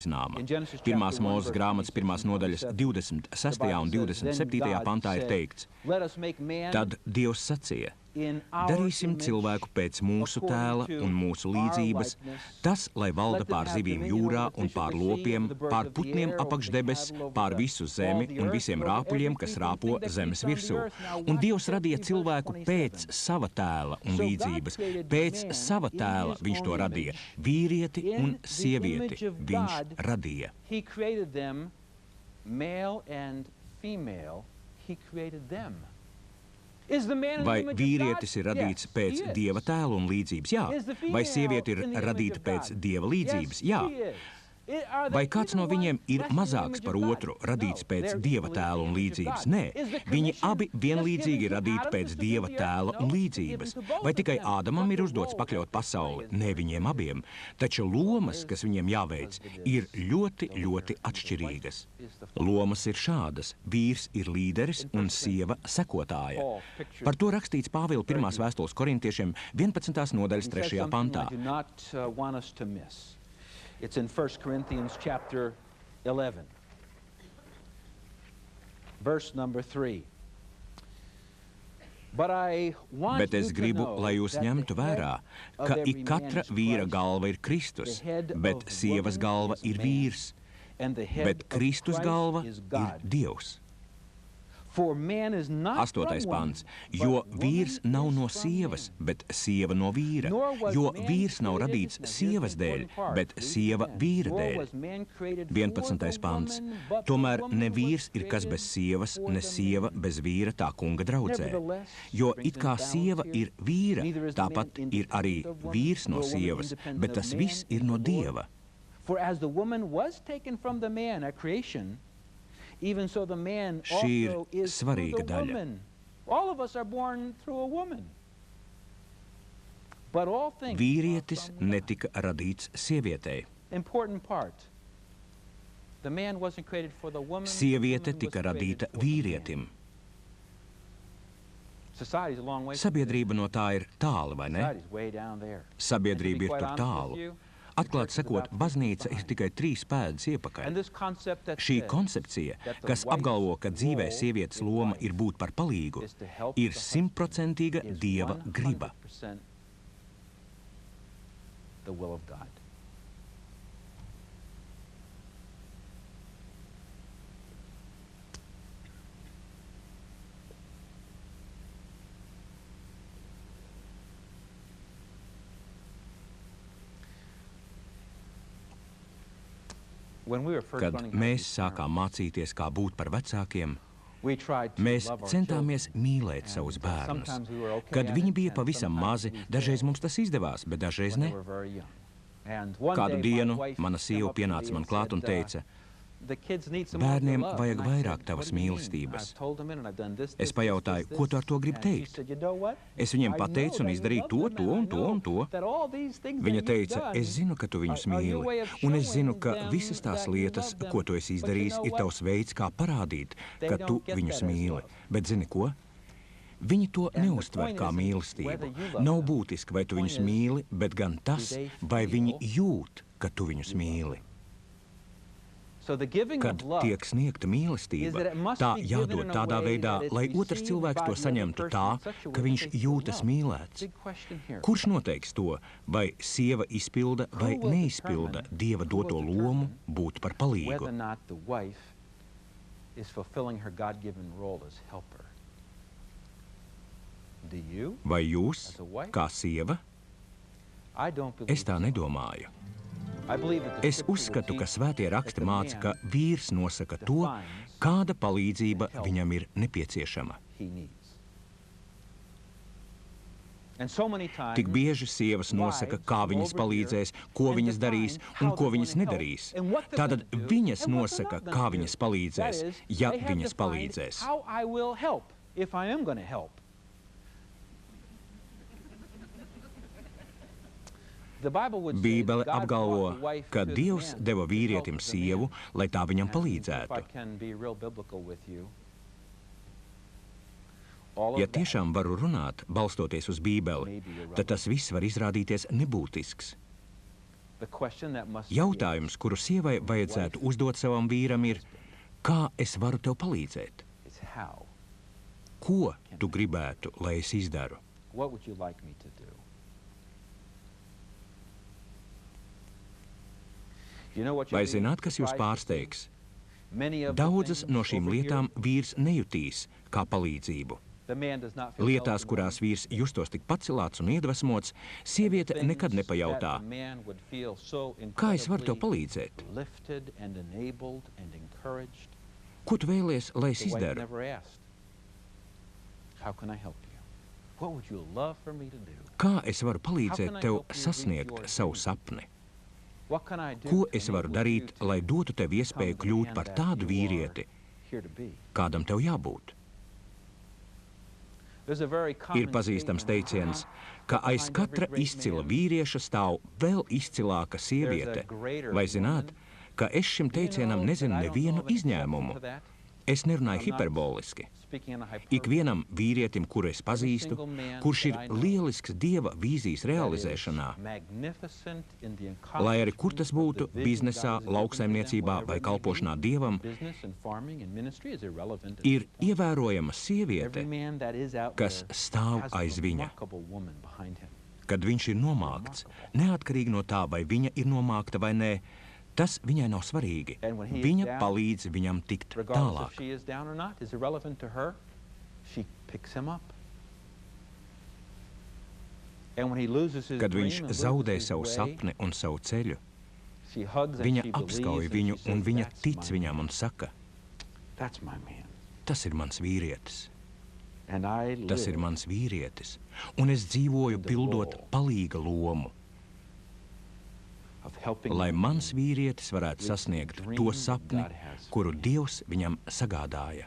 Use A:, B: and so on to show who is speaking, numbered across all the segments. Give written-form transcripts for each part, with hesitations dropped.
A: Nāma. Pirmās Mūzes grāmatas 1. nodaļas 26. un 27. pantā ir teikts: Tad Dievs sacīja: Darīsim cilvēku pēc mūsu tēla un mūsu līdzības, tas, lai valda pār zivīm jūrā un pār lopiem, pār putniem apakš debess, pār visu zemi un visiem rāpuļiem, kas rāpo zemes virsū. Un Dievs radīja cilvēku pēc sava tēla un līdzības. Pēc sava tēla viņš to radīja. Vīrieti un sievieti viņš radīja.
B: He created them, male and female, he created them.
A: Vai vīrietis ir radīts pēc Dieva tēla un līdzības? Jā. Vai sieviete ir radīta pēc Dieva līdzības? Jā. Vai kāds no viņiem ir mazāks par otru, radīts pēc Dieva tēla un līdzības? Nē. Viņi abi vienlīdzīgi radīti pēc Dieva tēla un līdzības. Vai tikai Ādamam ir uzdots pakļaut pasauli? Nē, viņiem abiem. Taču lomas, kas viņiem jāveic, ir ļoti, ļoti atšķirīgas. Lomas ir šādas. Vīrs ir līderis un sieva sekotāja. Par to rakstīts Pāvila 1. vēstules korintiešiem 11. nodaļas 3. pantā.
B: It's in 1 Corinthians chapter 11, verse number 3.
A: Bet es gribu, lai jūs ņemtu vērā, ka ik katra vīra galva ir Kristus, bet sievas galva ir vīrs, bet Kristus galva ir Dievs. 8. pants. Jo vīrs nav no sievas, bet sieva no vīra. Jo vīrs nav radīts sievas dēļ, bet sieva vīra dēļ. 11. pants. Tomēr ne vīrs ir kas bez sievas, ne sieva bez vīra tā kunga draudzē. Jo it kā sieva ir vīra, tāpat ir arī vīrs no sievas, bet tas viss ir no Dieva. Šī ir svarīga daļa. Vīrietis netika radīts sievietei. Sieviete tika radīta vīrietim. Sabiedrība no tā ir tālu, vai ne? Sabiedrība ir tur tālu. Atklāt sakot, baznīca ir tikai 3 pēdas iepakaļ. Šī koncepcija, kas apgalvo, ka dzīvē sievietes loma ir būt par palīgu, ir 100% Dieva griba. Kad mēs sākām mācīties, kā būt par vecākiem, mēs centāmies mīlēt savus bērnus. Kad viņi bija pavisam mazi, dažreiz mums tas izdevās, bet dažreiz ne. Kādu dienu mana sieva pienāca man klāt un teica: Bērniem vajag vairāk tavas mīlestības. Es pajautāju, ko tu ar to gribi teikt? Es viņiem pateicu un izdarīju to un to un to. Viņa teica, es zinu, ka tu viņus mīli, un es zinu, ka visas tās lietas, ko tu esi izdarījis, ir tavs veids, kā parādīt, ka tu viņus mīli. Bet zini ko? Viņi to neuztver kā mīlestību. Nav būtiski, vai tu viņus mīli, bet gan tas, vai viņi jūt, ka tu viņus mīli. Kad tiek sniegta mīlestība, tā jādod tādā veidā, lai otrs cilvēks to saņemtu tā, ka viņš jūtas mīlēts. Kurš noteiks to, vai sieva izpilda vai neizpilda Dieva doto lomu būt par palīgu? Vai jūs, kā sieva? Es tā nedomāju. Es uzskatu, ka svētie raksti māca, ka vīrs nosaka to, kāda palīdzība viņam ir nepieciešama. Tik bieži sievas nosaka, kā viņas palīdzēs, ko viņas darīs un ko viņas nedarīs. Tātad viņas nosaka, kā viņas palīdzēs, ja viņas palīdzēs. Bībele apgalvo, ka Dievs deva vīrietim sievu, lai tā viņam palīdzētu. Ja tiešām varu runāt, balstoties uz Bībeli, tad tas viss var izrādīties nebūtisks. Jautājums, kuru sievai vajadzētu uzdot savam vīram, ir, kā es varu tev palīdzēt? Ko tu gribētu, lai es izdaru? Vai zināt, kas jūs pārsteigs? Daudzas no šīm lietām vīrs nejutīs kā palīdzību. Lietās, kurās vīrs justos tik pacelāts un iedvesmots, sieviete nekad nepajautā, kā es varu tev palīdzēt? Ko tu vēlies, lai es izdaru? Kā es varu palīdzēt tev sasniegt savu sapni? Ko es varu darīt, lai dotu tev iespēju kļūt par tādu vīrieti, kādam tev jābūt? Ir pazīstams teiciens, ka aiz katra izcila vīrieša stāv vēl izcilāka sieviete. Vai zināt, ka es šim teicienam nezinu nevienu izņēmumu? Es nerunāju hiperboliski. Ikvienam vīrietim, kuru es pazīstu, kurš ir lielisks Dieva vīzijas realizēšanā, lai arī kur tas būtu biznesā, lauksaimniecībā vai kalpošanā Dievam, ir ievērojama sieviete, kas stāv aiz viņa. Kad viņš ir nomākts, neatkarīgi no tā, vai viņa ir nomākta vai nē, tas viņai nav svarīgi. Viņa palīdz viņam tikt tālāk. Kad viņš zaudē savu sapni un savu ceļu, viņa apskauj viņu un viņa tic viņam un saka, tas ir mans vīrietis. Tas ir mans vīrietis. Un es dzīvoju pildot palīga lomu, lai mans vīrietis varētu sasniegt to sapni, kuru Dievs viņam sagādāja.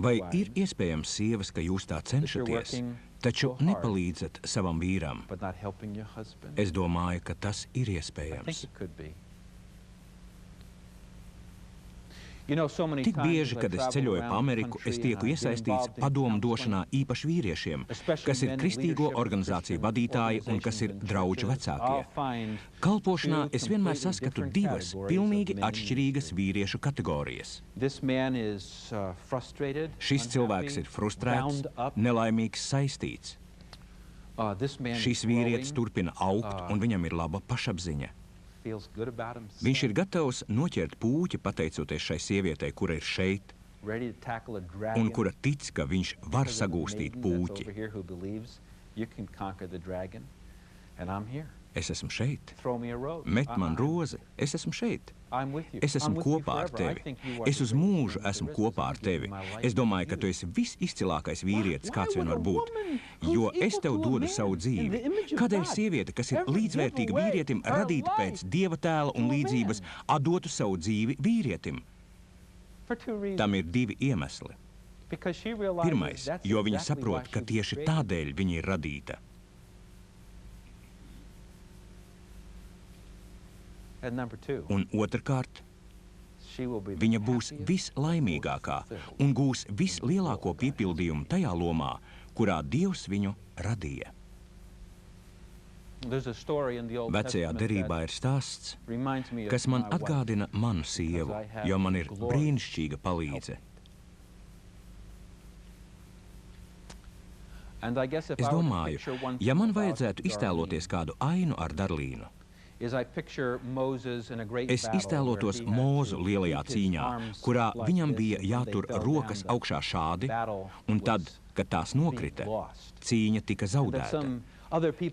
A: Vai ir iespējams, sievas, ka jūs tā cenšaties, taču nepalīdzat savam vīram? Es domāju, ka tas ir iespējams. Tik bieži, kad es ceļoju pa Ameriku, es tieku iesaistīts padomu došanā īpaši vīriešiem, kas ir kristīgo organizāciju vadītāji un kas ir drauģu vecākie. Kalpošanā es vienmēr saskatu divas pilnīgi atšķirīgas vīriešu kategorijas. Šis cilvēks ir frustrēts, nelaimīgs, saistīts. Šis vīrietis turpina augt un viņam ir laba pašapziņa. Viņš ir gatavs noķert pūķi, pateicoties šai sievietei, kura ir šeit, un kura tic, ka viņš var sagūstīt pūķi. Es esmu šeit. Met man rozi. Es esmu šeit. Es esmu kopā ar tevi. Es uz mūžu esmu kopā ar tevi. Es domāju, ka tu esi visizcilākais vīrietis, kāds vien var būt. Jo es tev dodu savu dzīvi. Kādēļ sieviete, kas ir līdzvērtīga vīrietim, radīta pēc Dieva tēla un līdzības, atdotu savu dzīvi vīrietim? Tam ir divi iemesli. Pirmais, jo viņa saprot, ka tieši tādēļ viņa ir radīta. Un otrkārt, viņa būs vislaimīgākā un gūs vislielāko piepildījumu tajā lomā, kurā Dievs viņu radīja. Vecajā derībā ir stāsts, kas man atgādina manu sievu, jo man ir brīnišķīga palīdze. Es domāju, ja man vajadzētu iztēloties kādu ainu ar Darlīnu, es iztēlotos Mūzu lielajā cīņā, kurā viņam bija jātur rokas augšā šādi, un tad, kad tās nokrita, cīņa tika zaudēta.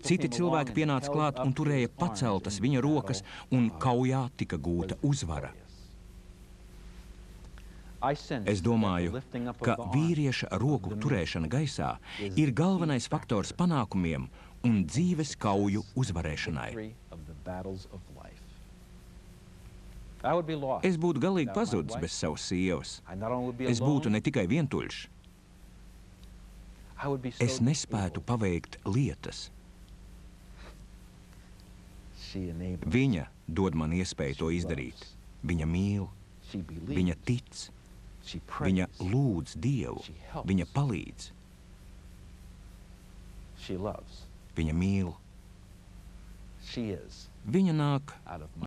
A: Citi cilvēki pienāca klāt un turēja paceltas viņa rokas, un kaujā tika gūta uzvara. Es domāju, ka vīrieša roku turēšana gaisā ir galvenais faktors panākumiem un dzīves kauju uzvarēšanai. Es būtu galīgi pazudis bez savas sievas. Es būtu ne tikai vientuļš. Es nespētu paveikt lietas. Viņa dod man iespēju to izdarīt. Viņa mīl, viņa tic, viņa lūdz Dievu, viņa palīdz. Viņa mīl. Viņa nāk